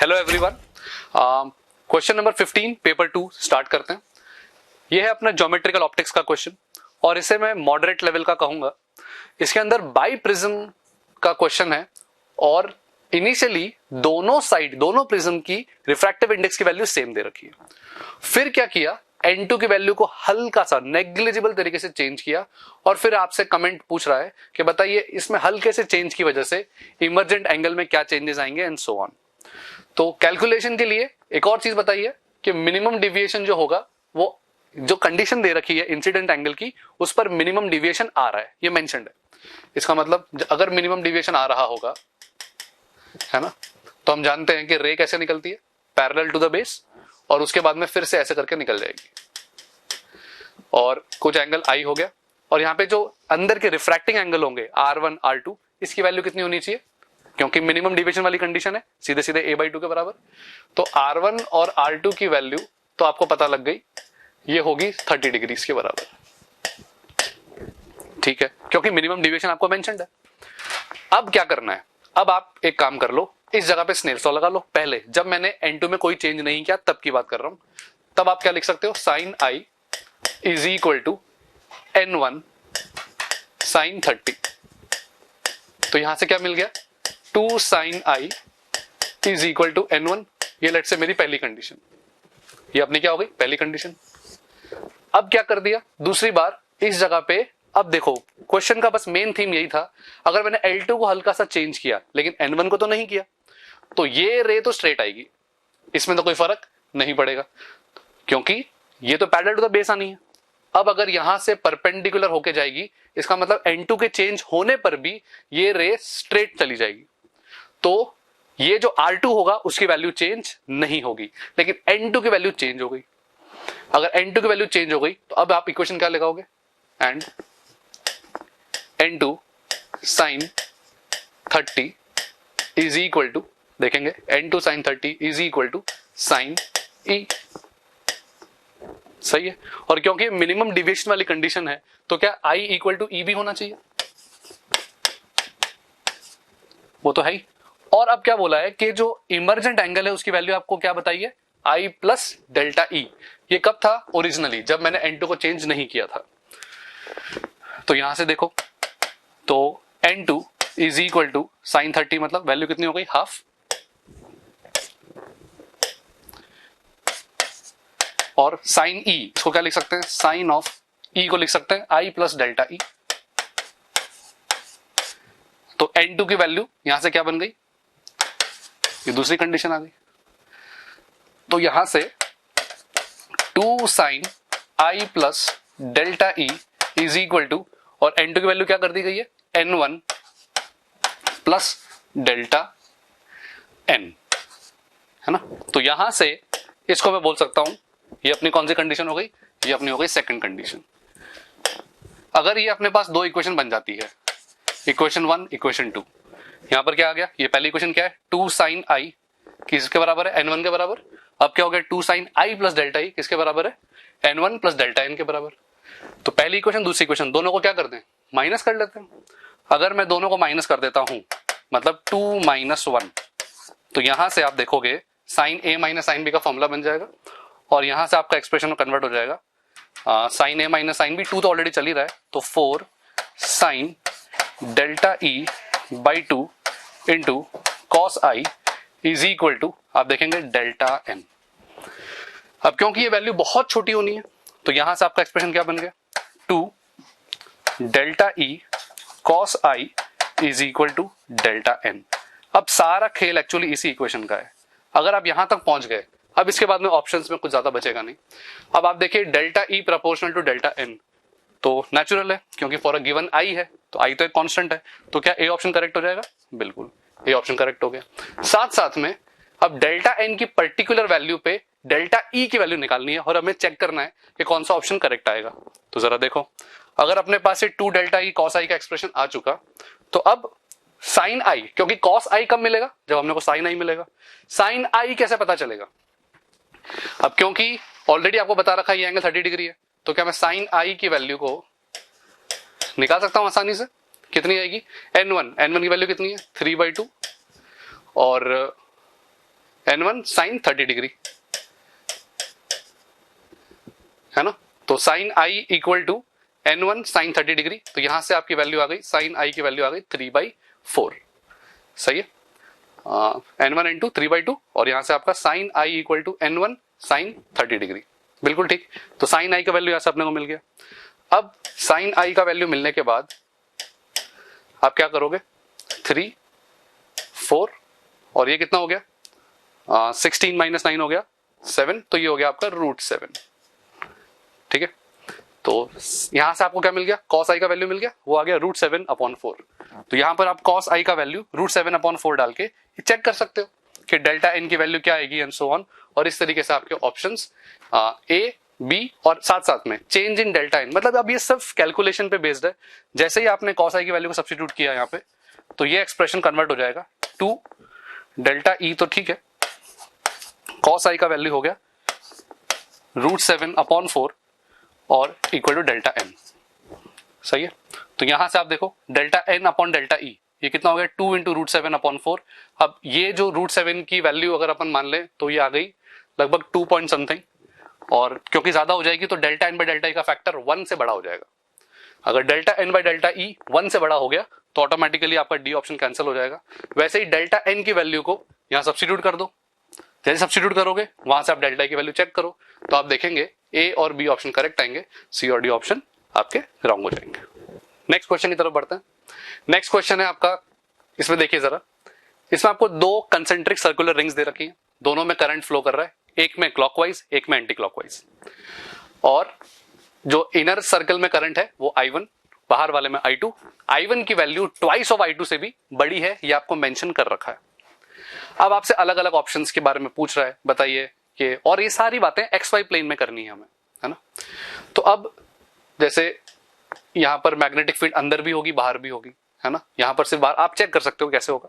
Hello everyone, question number 15 paper 2 start करते हैं। यह है अपना ज्योमेट्रिकल ऑप्टिक्स का क्वेश्चन और इसे मैं मॉडरेट लेवल का कहूंगा। इसके अंदर बाई प्रिज्म का क्वेश्चन है और इनिशियली दोनों प्रिज्म की रिफ्रैक्टिव इंडेक्स की वैल्यू सेम दे रखी है। फिर क्या किया, N2 की वैल्यू को हल्का सा नेग्लिजिबल तरीके से चेंज किया और फिर आपसे कमेंट पूछ रहा है कि बताइए इसमें हल्के से चेंज की वजह से इमर्जेंट एंगल में क्या चेंजेस आएंगे एंड सो ऑन। तो कैलकुलेशन के लिए एक और चीज बताइए कि मिनिमम डिविएशन जो होगा वो जो कंडीशन दे रखी है इंसिडेंट एंगल की उस पर मिनिमम डिविएशन आ रहा है, ये मेंशन्ड है। इसका मतलब अगर मिनिमम डिविएशन आ रहा होगा, है ना, तो हम जानते हैं कि रे कैसे निकलती है, पैरेलल टू द बेस, और उसके बाद में फिर से ऐसे करके निकल जाएगी और कुछ एंगल आई हो गया। और यहाँ पे जो अंदर के रिफ्रैक्टिंग एंगल होंगे R1 R2, इसकी वैल्यू कितनी होनी चाहिए, क्योंकि मिनिमम डिविएशन वाली कंडीशन है, सीधे सीधे a/2 के बराबर। तो R1 और R2 की वैल्यू तो आपको पता लग गई, ये होगी 30 डिग्री के बराबर। ठीक है, क्योंकि मिनिमम डिविएशन आपको मेंशन्ड है। अब क्या करना है, अब आप एक काम कर लो, इस जगह पे स्नेल लॉ लगा लो। पहले जब मैंने N2 में कोई चेंज नहीं किया तब की बात कर रहा हूं, तब आप क्या लिख सकते हो, sine I is equal to N1 sine 30। तो यहां से क्या मिल गया, 2 sine I is equal to N1। ये लेट से मेरी पहली कंडीशन, ये अपनी क्या हो गई, पहली कंडीशन। अब क्या कर दिया, दूसरी बार इस जगह पे, अब देखो क्वेश्चन का बस मेन थीम यही था, अगर मैंने L2 को हल्का सा चेंज किया लेकिन N1 को तो नहीं किया, तो ये रे तो स्ट्रेट आएगी, इसमें तो कोई फर्क नहीं पड़ेगा क्योंकि ये तो पैरेलल टू द बेस आनी है। अब अगर यहां से परपेंडिकुलर होके जाएगी, इसका मतलब N2 के चेंज होने पर भी ये रे स्ट्रेट चली जाएगी, तो ये जो R2 होगा उसकी वैल्यू चेंज नहीं होगी, लेकिन N2 की वैल्यू चेंज हो गई। अगर N2 की वैल्यू चेंज हो गई तो अब आप इक्वेशन क्या लगाओगे, and N2 sine 30 is equal to, देखेंगे N2 sine 30 is equal to sine E। सही है, और क्योंकि मिनिमम डिविएशन वाली कंडीशन है तो क्या I इक्वल टू E भी होना चाहिए, वो तो है ही। और अब क्या बोला है कि जो इमर्जेंट एंगल है उसकी वैल्यू आपको क्या बताइए, I प्लस डेल्टा E। ये कब था, ओरिजिनली जब मैंने N2 को चेंज नहीं किया था। तो यहां से देखो, तो N2 is equal to sign 30, मतलब वैल्यू कितनी हो गई, हाफ, और साइन E इसको क्या लिख सकते हैं, साइन ऑफ E को लिख सकते हैं I प्लस डेल्टा E। तो N2 की वैल्यू यहां से क्या बन गई, ये दूसरी कंडीशन आ गई। तो यहां से 2 sine I plus delta E is equal to, और N2 की वैल्यू क्या कर दी गई है, N1 प्लस डेल्टा N, है ना। तो यहां से इसको मैं बोल सकता हूं, ये अपनी कौन सी कंडीशन हो गई, ये अपनी हो गई सेकंड कंडीशन। अगर ये अपने पास दो इक्वेशन बन जाती है, इक्वेशन 1 इक्वेशन 2, यहां पर क्या आ गया, ये पहली इक्वेशन क्या है, 2 साइन I किसके बराबर है, N1 के बराबर। अब क्या हो गया, 2 sine I plus delta E किसके बराबर है, N1 प्लस डेल्टा N के बराबर। तो पहली इक्वेशन दूसरी इक्वेशन दोनों को क्या करते हैं, माइनस कर लेते हैं। अगर मैं दोनों को माइनस कर देता हूं, मतलब 2 माइनस 1, तो यहां से आप देखोगे sine A minus sine B का फॉर्मूला बन जाएगा और यहां से आपका एक्सप्रेशन कन्वर्ट हो जाएगा, sine A minus sine B, 2 तो ऑलरेडी चल ही रहा है, तो 4 sine delta E by 2 into cos I is equal to, आप देखेंगे डेल्टा N। अब क्योंकि ये वैल्यू बहुत छोटी होनी है तो यहां से आपका एक्सप्रेशन क्या बन गया, 2 delta E cos I is equal to delta N। अब सारा खेल एक्चुअली इसी इक्वेशन का है। अगर आप यहां तक पहुंच गए, अब इसके बाद में ऑप्शंस में कुछ ज्यादा बचेगा नहीं। अब आप देखिए delta E proportional to delta N, तो नेचुरल है क्योंकि फॉर अ गिवन I है तो I तो एक कांस्टेंट है, तो क्या A ऑप्शन करेक्ट हो जाएगा, बिल्कुल A ऑप्शन करेक्ट हो गया। साथ साथ में अब डेल्टा N की पर्टिकुलर वैल्यू पे डेल्टा E की वैल्यू निकालनी है और हमें चेक करना है कि कौन सा ऑप्शन करेक्ट आएगा। तो जरा देखो, अगर अपने पास से 2 डेल्टा E कॉस I का एक्सप्रेशन आ चुका, तो अब साइन I, क्योंकि कॉस I कब मिलेगा, जब हमने को साइन I मिलेगा। साइन I कैसे पता चलेगा, अब क्योंकि ऑलरेडी आपको बता रखा है ये एंगल 30 डिग्री है, तो क्या मैं साइन I की वैल्यू को निकाल सकता हूं आसानी से, कितनी आएगी, N1 की वैल्यू कितनी है, 3/2, और N1 साइन 30 डिग्री, है ना। तो sine I equal to N1 sine 30 degree, तो यहां से आपकी वैल्यू आ गई, साइन आई की वैल्यू आ गई 3/4। सही है, N1 इंटू 3/2, और यहां से आपका sine I equal to N1 sine 30 degree, बिल्कुल ठीक। तो साइन आई का वैल्यू यहां से अपने को मिल गया। अब साइन आई का वैल्यू मिलने के बाद आप क्या करोगे, 3, 4, और ये कितना हो गया, 16 माइनस 9 हो गया 7, तो ये हो गया आपका √7। ठीक है, तो यहां से आपको क्या मिल गया, कॉस आई का वैल्यू मिल गया, वो आ गया √7/4। तो यहां पर आप कॉस आई का वैल्यू √7/4 डाल के चेक कर सकते हो कि डेल्टा एन की वैल्यू क्या आएगी, एंड सो ऑन। और इस तरीके से आपके ऑप्शंस ए, बी और साथ साथ में चेंज इन डेल्टा एन, मतलब अब ये सिर्फ कैलकुलेशन पे बेस्ड है। जैसे ही आपने कॉस आई की वैल्यू को सब्स्टिट्यूट किया यहाँ पे, तो ये एक्सप्रेशन कन्वर्ट हो जाएगा टू डेल्टा ई। तो ठीक है, कॉस आई का वैल्यू हो गया √7/4 और इक्वल टू डेल्टा एन। सही है, तो यहां से आप देखो delta N upon delta E, ये कितना हो गया, 2 इंटू √7/4। अब ये जो √7 की वैल्यू अगर अपन मान लें तो ये आ गई लगभग 2 पॉइंट समथिंग, और क्योंकि ज्यादा हो जाएगी तो delta N by delta E का फैक्टर 1 से बड़ा हो जाएगा। अगर delta N by delta E 1 से बड़ा हो गया तो ऑटोमेटिकली आपका डी ऑप्शन कैंसिल हो जाएगा। वैसे ही डेल्टा एन की वैल्यू को यहां सब्स्टिट्यूट कर दो, जैसे सब्स्टिट्यूट करोगे वहां से आप डेल्टा की वैल्यू चेक करो, तो आप देखेंगे ए और बी ऑप्शन करेक्ट आएंगे, सी और डी ऑप्शन आपके रॉन्ग हो जाएंगे। नेक्स्ट क्वेश्चन की तरफ बढ़ते हैं। नेक्स्ट क्वेश्चन है आपका, इसमें देखिए जरा, इसमें आपको 2 कंसेंट्रिक सर्कुलर रिंग्स दे रखी हैं, दोनों में करंट फ्लो कर रहा है, एक में क्लॉकवाइज एक में एंटी क्लॉकवाइज, और जो इनर सर्कल में करंट है वो I1, बाहर वाले में I2। I1 की वैल्यू ट्वाइस ऑफ I2 से भी बड़ी है, ये आपको मेंशन कर रखा है। अब आपसे अलग अलग ऑप्शंस के बारे में पूछ रहा है, बताइए कि, और ये सारी बातें XY प्लेन में करनी है हमें, है ना। तो अब जैसे यहां पर मैग्नेटिक फील्ड अंदर भी होगी बाहर भी होगी, है ना, यहां पर सिर्फ बाहर, आप चेक कर सकते हो कैसे होगा।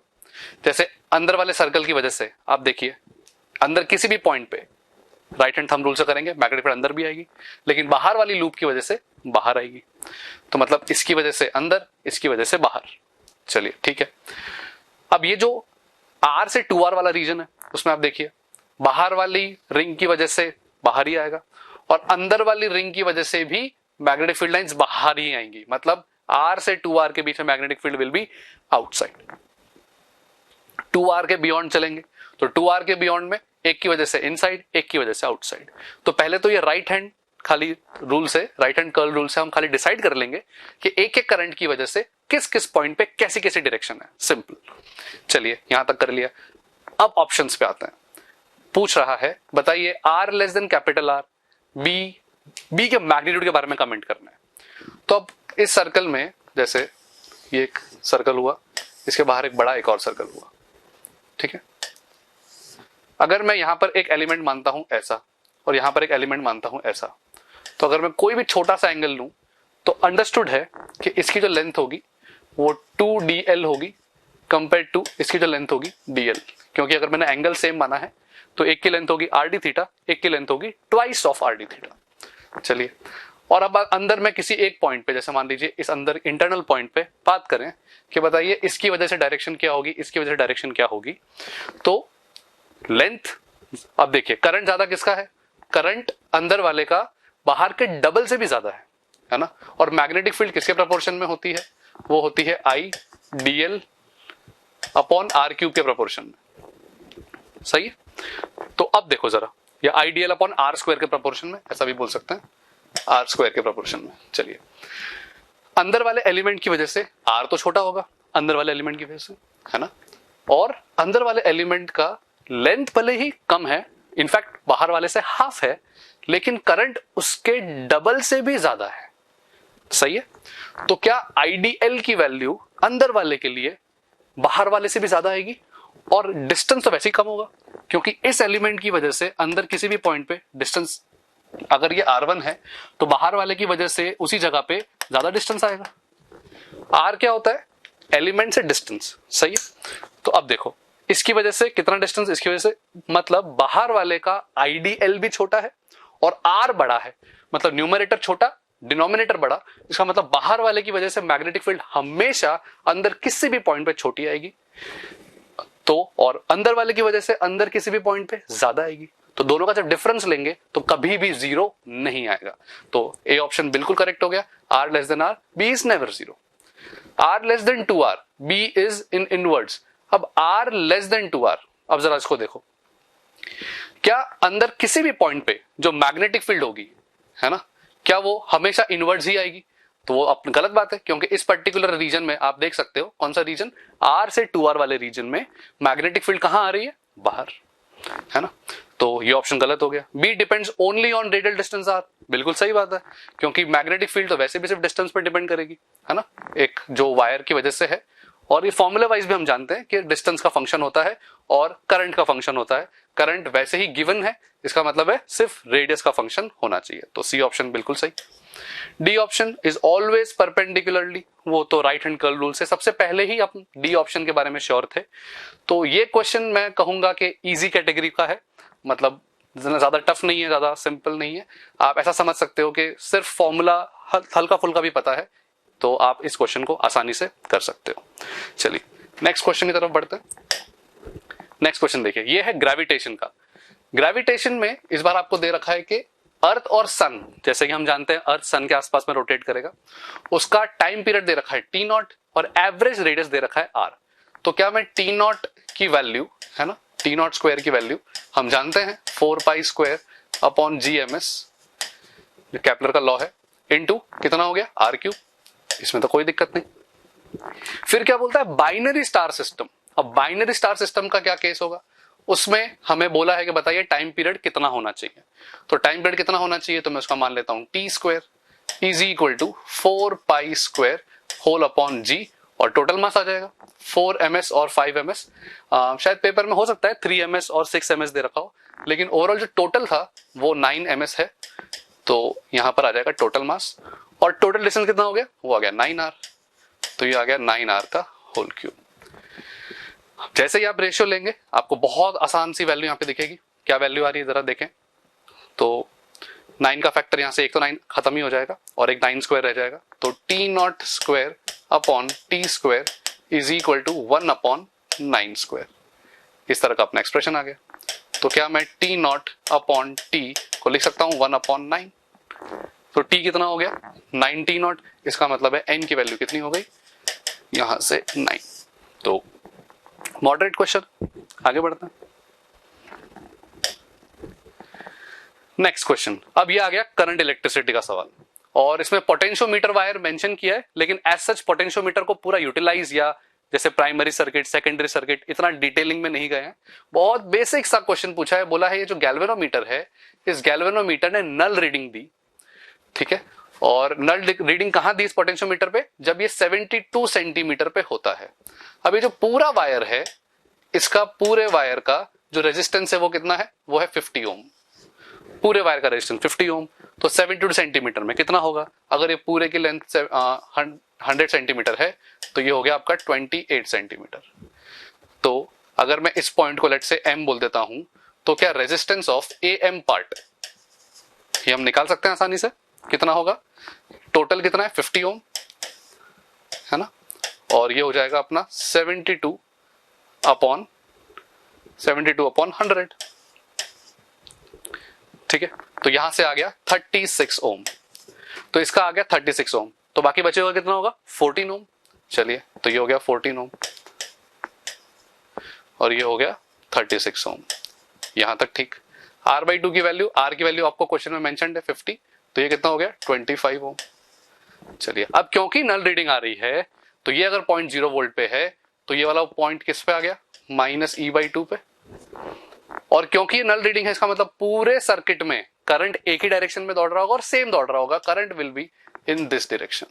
जैसे अंदर वाले सर्कल की वजह से आप देखिए, अंदर किसी भी पॉइंट पे राइट हैंड थंब रूल से करेंगे, मैग्नेटिक फील्ड अंदर भी आएगी, लेकिन बाहर वाली लूप की वजह से बाहर आएगी। तो मतलब इसकी वजह से अंदर, इसकी वजह से बाहर। चलिए ठीक है, अब ये जो R से 2R वाला रीजन है उसमें आप देखिए, बाहर वाली रिंग की वजह से बाहर ही आएगा, और अंदर वाली रिंग की वजह से भी मैग्नेटिक फील्ड लाइंस बाहर ही आएंगी, मतलब R से 2R के बीच में magnetic field will be outside. 2R के बियॉन्ड चलेंगे तो 2R के बियॉन्ड में एक की वजह से इनसाइड, एक की वजह से आउटसाइड। तो पहले तो ये राइट हैंड खाली रूल से, राइट हैंड कर्ल रूल से हम खाली डिसाइड कर लेंगे कि एक एक करंट की वजह से किस किस पॉइंट पे कैसी कैसी डायरेक्शन है, सिंपल। चलिए यहां तक कर लिया। अब ऑप्शंस पे आते हैं, पूछ रहा है बताइए R less than capital R, B के मैग्नीट्यूड के बारे में कमेंट करना है। तो अब इस सर्कल में, जैसे ये एक सर्कल हुआ, इसके बाहर एक बड़ा एक और सर्कल हुआ, ठीक है। अगर मैं यहां पर एक एलिमेंट मानता हूं ऐसा, और यहां पर एक एलिमेंट मानता हूं ऐसा, तो अगर मैं कोई भी छोटा सा एंगल लूं तो अंडरस्टूड है कि इसकी जो लेंथ होगी वो 2dl होगी कंपेयर टू इसकी जो लेंथ होगी dl, क्योंकि अगर मैंने एंगल सेम माना है तो एक की लेंथ होगी rd थीटा, एक की लेंथ होगी ट्वाइस ऑफ rd थीटा। चलिए, और अब अंदर में किसी एक पॉइंट पे, जैसे मान लीजिए इस अंदर इंटरनल पॉइंट पे बात करें कि बताइए इसकी वजह से डायरेक्शन क्या होगी, इसकी वजह से डायरेक्शन क्या होगी। तो लेंथ, अब देखिए करंट ज्यादा किसका है, करंट अंदर वाले का बाहर के डबल से भी ज्यादा है ना। और मैग्नेटिक फील्ड किसके प्रोपोर्शन में होती है, वो होती है I dl upon r cube के प्रोपोर्शन में। सही है, तो अब देखो जरा, या I dl upon r square के प्रोपोर्शन में, ऐसा भी बोल सकते हैं, r स्क्वायर के प्रोपोर्शन में। चलिए, अंदर वाले एलिमेंट की वजह से r तो छोटा होगा अंदर वाले एलिमेंट की वजह से, है ना, और अंदर वाले एलिमेंट का लेंथ भले ही कम है, इनफैक्ट बाहर वाले से हाफ है, लेकिन करंट उसके डबल से भी ज्यादा है। सही है, तो क्या IDL की वैल्यू अंदर वाले के लिए बाहर वाले से भी ज्यादा आएगी, और डिस्टेंस तो वैसे ही कम होगा, क्योंकि इस एलिमेंट की वजह से अंदर किसी भी पॉइंट पे डिस्टेंस, अगर ये R1 है तो बाहर वाले की वजह से उसी जगह पे ज्यादा डिस्टेंस आएगा। R क्या होता है, एलिमेंट से डिस्टेंस। सही है, तो अब देखो इसकी वजह से कितना डिस्टेंस, इसकी वजह से मतलब बाहर वाले का IDL भी छोटा है और R बड़ा है, मतलब न्यूमरेटर छोटा डिनोमिनेटर बड़ा, इसका मतलब बाहर वाले की वजह से मैग्नेटिक फील्ड हमेशा अंदर किसी भी पॉइंट पे छोटी आएगी। तो और अंदर वाले की वजह से अंदर किसी भी पॉइंट पे ज्यादा आएगी, तो दोनों का जब डिफरेंस लेंगे तो कभी भी जीरो नहीं आएगा। तो ए ऑप्शन बिल्कुल करेक्ट हो गया, R less than R, B is never zero. R less than 2r, B is in inwards. अब आर लेस देन 2r, अब जरा इसको देखो, क्या अंदर किसी भी पॉइंट पे जो मैग्नेटिक फील्ड होगी, है ना, क्या वो हमेशा इनवर्ड्स ही आएगी? तो वो अपनी गलत बात है, क्योंकि इस पर्टिकुलर रीजन में आप देख सकते हो, कौन सा रीजन, आर से 2r वाले रीजन में मैग्नेटिक फील्ड कहां आ रही है, बाहर, है ना। तो ये ऑप्शन गलत हो गया। B depends only on radial distance R, बिल्कुल सही बात है, क्योंकि मैग्नेटिक फील्ड तो वैसे भी सिर्फ डिस्टेंस पर डिपेंड करेगी, है ना, एक जो वायर की वजह से है। और ये फॉर्मूला वाइज भी हम जानते हैं कि डिस्टेंस का फंक्शन होता है और करंट का फंक्शन होता है। करंट वैसे ही गिवन है, इसका मतलब है सिर्फ रेडियस का फंक्शन होना चाहिए। तो सी ऑप्शन बिल्कुल सही। D option is always perpendicularly, वो तो राइट हैंड कर्ल रूल से सबसे पहले ही हम डी ऑप्शन के बारे में श्योर थे। तो ये क्वेश्चन मैं कहूंगा कि इजी कैटेगरी का है, मतलब ज्यादा टफ नहीं है, ज्यादा सिंपल नहीं है। आप ऐसा समझ सकते हो कि सिर्फ फॉर्मूला हल्का फुल्का भी पता है तो आप इस क्वेश्चन को आसानी से कर सकते हो। चलिए नेक्स्ट क्वेश्चन की तरफ बढ़ते हैं। नेक्स्ट क्वेश्चन देखिए, ये है ग्रेविटेशन का। ग्रेविटेशन में इस बार आपको दे रखा है कि अर्थ और सन, जैसे कि हम जानते हैं अर्थ सन के आसपास में रोटेट करेगा, उसका टाइम पीरियड दे रखा है टी नॉट और एवरेज रेडियस दे रखा है आर। तो क्या मैं टी नॉट की वैल्यू, है ना, टी नॉट स्क्वायर की वैल्यू हम जानते हैं 4π² अपॉन GMS, केपलर का लॉ है, इनटू कितना हो गया r³। इसमें तो कोई दिक्कत नहीं। फिर क्या बोलता है, बाइनरी स्टार सिस्टम। अब बाइनरी स्टार सिस्टम का क्या केस होगा, उसमें हमें बोला है कि बताइए टाइम पीरियड कितना होना चाहिए। तो टाइम पीरियड कितना होना चाहिए, तो मैं उसका मान लेता हूं t² is equal to 4π² whole upon g, और टोटल मास आ जाएगा 4 ms और 5 ms। शायद पेपर में हो सकता है 3 ms और 6 ms दे रखा हो, लेकिन ओवरऑल जो टोटल था वो 9 ms है। तो यहां पर आ जाएगा टोटल मास, और टोटल डिस्टेंस कितना हो गया, वो आ गया 9r। तो ये आ गया 9r का होल क्यूब। जैसे ही आप रेशियो लेंगे आपको बहुत आसान सी वैल्यू यहां पे दिखेगी। क्या वैल्यू आ रही है जरा देखें, तो 9 का फैक्टर यहां से एक तो 9 खत्म ही हो जाएगा और एक 9² रह जाएगा। तो t0² upon t² is equal to 1 upon 9²। इस तरह का अपना एक्सप्रेशन आ गया। तो क्या मैं t0 अपॉन t को लिख सकता हूं 1 अपॉन 9। तो t कितना हो गया 9 t0, इसका मतलब है n की वैल्यू कितनी हो गई, यहां से 9। तो मॉडरेट क्वेश्चन, आगे बढ़ते हैं। नेक्स्ट क्वेश्चन, अब ये आ गया करंट इलेक्ट्रिसिटी का सवाल, और इसमें पोटेंशियोमीटर वायर मेंशन किया है, लेकिन एज सच पोटेंशियोमीटर को पूरा यूटिलाइज या जैसे प्राइमरी सर्किट सेकेंडरी सर्किट इतना डिटेलिंग में नहीं गए हैं। बहुत बेसिक सा क्वेश्चन पूछा है, बोला है ये जो गैल्वेनोमीटर है, इस गैल्वेनोमीटर ने नल रीडिंग दी, ठीक है, और नल रीडिंग कहां दी इस पोटेंशियोमीटर पे, जब ये 72 सेंटीमीटर पे होता है। अब ये जो पूरा वायर है, इसका पूरे वायर का जो रेजिस्टेंस है वो कितना है, वो है 50 ओम। पूरे वायर का रेजिस्टेंस 50 ओम, तो 72 सेंटीमीटर में कितना होगा, अगर ये पूरे की लेंथ 100 सेंटीमीटर है तो ये हो गया आपका 28 सेंटीमीटर। तो अगर मैं इस पॉइंट को लेट से m बोल देता हूं, तो क्या रेजिस्टेंस ऑफ AM पार्ट ये हम निकाल सकते हैं आसानी से, कितना होगा, टोटल कितना है 50 ओम, है ना, और ये हो जाएगा अपना 72 अपॉन 100, ठीक है। तो यहां से आ गया 36 ओम, तो इसका आ गया 36 ओम, तो बाकी बचे हुआ कितना होगा 14 ओम। चलिए, तो ये हो गया 14 ओम और ये हो गया 36 ओम, यहां तक ठीक। R/2 की वैल्यू, R की वैल्यू आपको क्वेश्चन में मेंशन्ड है 50, तो ये कितना हो गया 25 ओम। चलिए, अब क्योंकि नल रीडिंग आ रही है, तो ये अगर 0.0 वोल्ट पे है तो ये वाला पॉइंट किस पे आ गया, -E/2 पे, और क्योंकि ये नल रीडिंग है, इसका मतलब पूरे सर्किट में करंट एक ही डायरेक्शन में दौड़ रहा होगा और सेम दौड़ रहा होगा, current will be in this direction.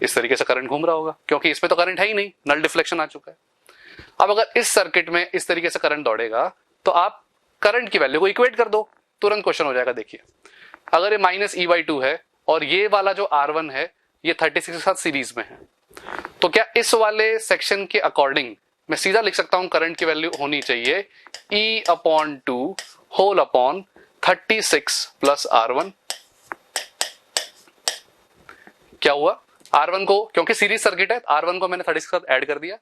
इस तरीके से करंट घूम रहा होगा, क्योंकि इसमें तो करंट है ही नहीं, नल डिफ्लेक्शन आ चुका है। अब अगर इस सर्किट में इस तरीके से करंट दौड़ेगा तो आप करंट की वैल्यू को इक्वेट कर दो, तुरंत क्वेश्चन हो जाएगा। देखिए, अगर ये -E/2 है और ये वाला जो R1 है ये 36 के साथ सीरीज में है, तो क्या इस वाले सेक्शन के अकॉर्डिंग मैं सीधा लिख सकता हूं करंट की वैल्यू होनी चाहिए E/2 whole upon 36 plus R1। क्या हुआ, R1 को, क्योंकि सीरीज सर्किट है, R1 को मैंने 36 के साथ ऐड कर दिया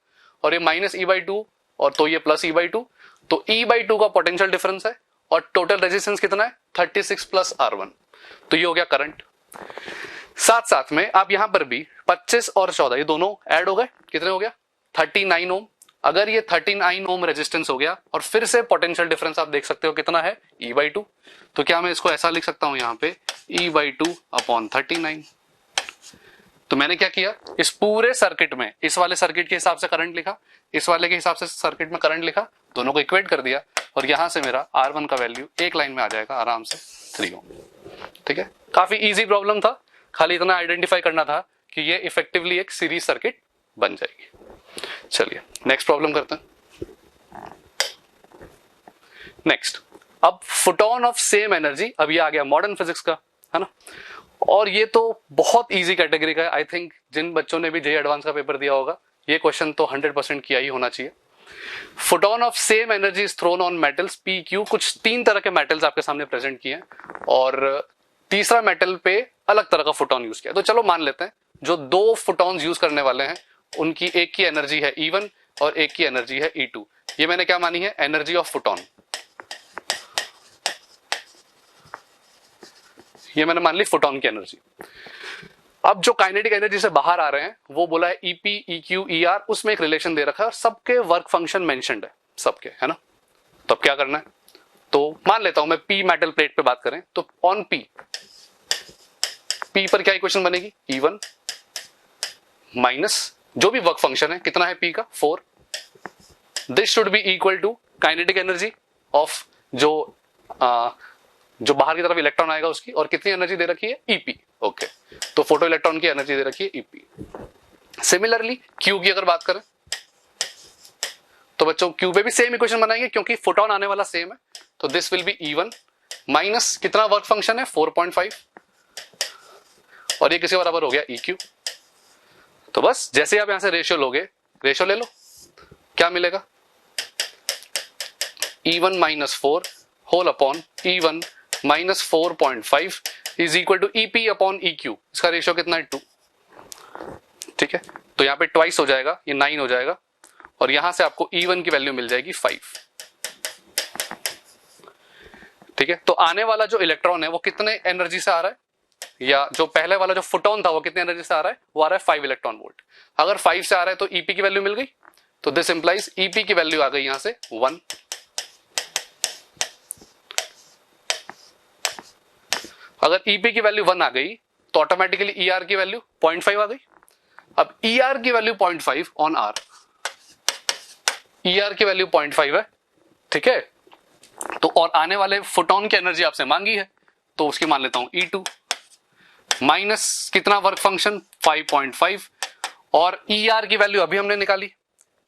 और ये माइनस E/2 और तो ये प्लस E/2, तो E/2 का पोटेंशियल डिफरेंस है और टोटल रेजिस्टेंस कितना है 36 प्लस R1, तो ये हो गया करंट। साथ साथ में आप यहां पर भी 25 और 14 ये दोनों ऐड हो गए, कितने हो गया 39 ओम। अगर ये 39 ओम रेजिस्टेंस हो गया और फिर से पोटेंशियल डिफरेंस आप देख सकते हो कितना है E/2, तो क्या मैं इसको ऐसा लिख सकता हूं यहां पे E/2 अपॉन 39। तो मैंने क्या किया, इस पूरे सर्किट में इस वाले सर्किट के हिसाब से करंट लिखा, इस वाले के हिसाब से सर्किट में करंट लिखा, दोनों को इक्वेट कर दिया और यहां से मेरा R1 का वैल्यू एक लाइन में आ जाएगा आराम से 3 ओम। ठीक है, काफी इजी प्रॉब्लम था, खाली इतना आइडेंटिफाई करना था कि ये इफेक्टिवली एक सीरीज सर्किट बन जाएगी। चलिए नेक्स्ट प्रॉब्लम करते हैं। नेक्स्ट, अब फोटोन ऑफ सेम एनर्जी, अब ये आ गया मॉडर्न फिजिक्स का, है ना, और ये तो बहुत इजी कैटेगरी का है। आई थिंक जिन बच्चों ने भी जेईई एडवांस का पेपर दिया होगा ये क्वेश्चन तो 100% किया ही होना चाहिए। Photon of same energy is throne on metals P Q, कुछ 3 तरह के मेटल्स आपके सामने प्रेजेंट किए हैं और तीसरा मेटल पे अलग तरह का फोटोन यूज किया। तो चलो मान लेते हैं जो 2 फोटोन्स यूज करने वाले हैं उनकी एक की एनर्जी है E1 और एक की एनर्जी है E2। ये मैंने क्या मानी है, एनर्जी ऑफ फोटोन, ये मैंने मान ली फोटोन की एनर्जी। अब जो काइनेटिक एनर्जी से बाहर आ रहे हैं वो बोला है EP, EQ, ER, उसमें एक रिलेशन दे रखा है और सबके वर्क फंक्शन मेंशन्ड है सबके, है ना। तो अब क्या करना है, तो मान लेता हूं मैं P मेटल प्लेट पे बात करें तो ऑन P पर क्या इक्वेशन बनेगी, E1 माइनस जो भी वर्क फंक्शन है कितना है P का 4, this should be equal to kinetic energy of जो बाहर की तरफ इलेक्ट्रॉन आएगा उसकी, और कितनी एनर्जी दे रखी है EP। ओके, तो फोटो इलेक्ट्रॉन की एनर्जी दे रखी है EP। सिमिलरली Q की अगर बात करें तो बच्चों Q पे भी सेम इक्वेशन बनाएंगे क्योंकि फोटोन आने वाला सेम है, तो this will be E1 minus कितना वर्क फंक्शन है 4.5 और ये किसी बराबर हो गया EQ। तो बस जैसे आप यहां से रेशियो लोगे, रेशियो ले लो, क्या मिलेगा E1 minus 4 whole upon E1 minus 4.5 is equal to EP upon EQ। इसका रेशियो कितना है 2। ठीक है, तो यहां पे ट्वाइस हो जाएगा, ये 9 हो जाएगा और यहां से आपको E1 की वैल्यू मिल जाएगी 5। ठीक है, तो आने वाला जो इलेक्ट्रॉन है वो कितने एनर्जी से आ रहा है, या जो पहले वाला जो फोटोन था वो कितने एनर्जी से आ रहा है, वो आ रहा है 5 इलेक्ट्रॉन वोल्ट। अगर 5 से आ रहा है तो EP की वैल्यू मिल गई, तो दिस इंप्लाइज EP की वैल्यू आ गई यहां से 1। अगर EP की वैल्यू 1 आ गई तो ऑटोमेटिकली ER की वैल्यू 0.5 आ गई। अब ER की वैल्यू 0.5 ऑन R, ER की वैल्यू 0.5 है, ठीक है, तो और आने वाले फोटोन की एनर्जी आपसे मांगी है तो उसकी मान लेता हूं E2 माइनस कितना वर्क फंक्शन 5.5 और ER की वैल्यू अभी हमने निकाली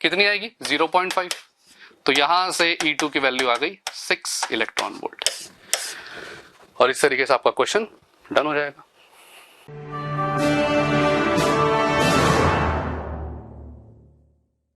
कितनी आएगी 0.5, तो यहां से E2 की वैल्यू आ गई 6 इलेक्ट्रॉन वोल्ट और इस तरीके से आपका क्वेश्चन डन हो जाएगा।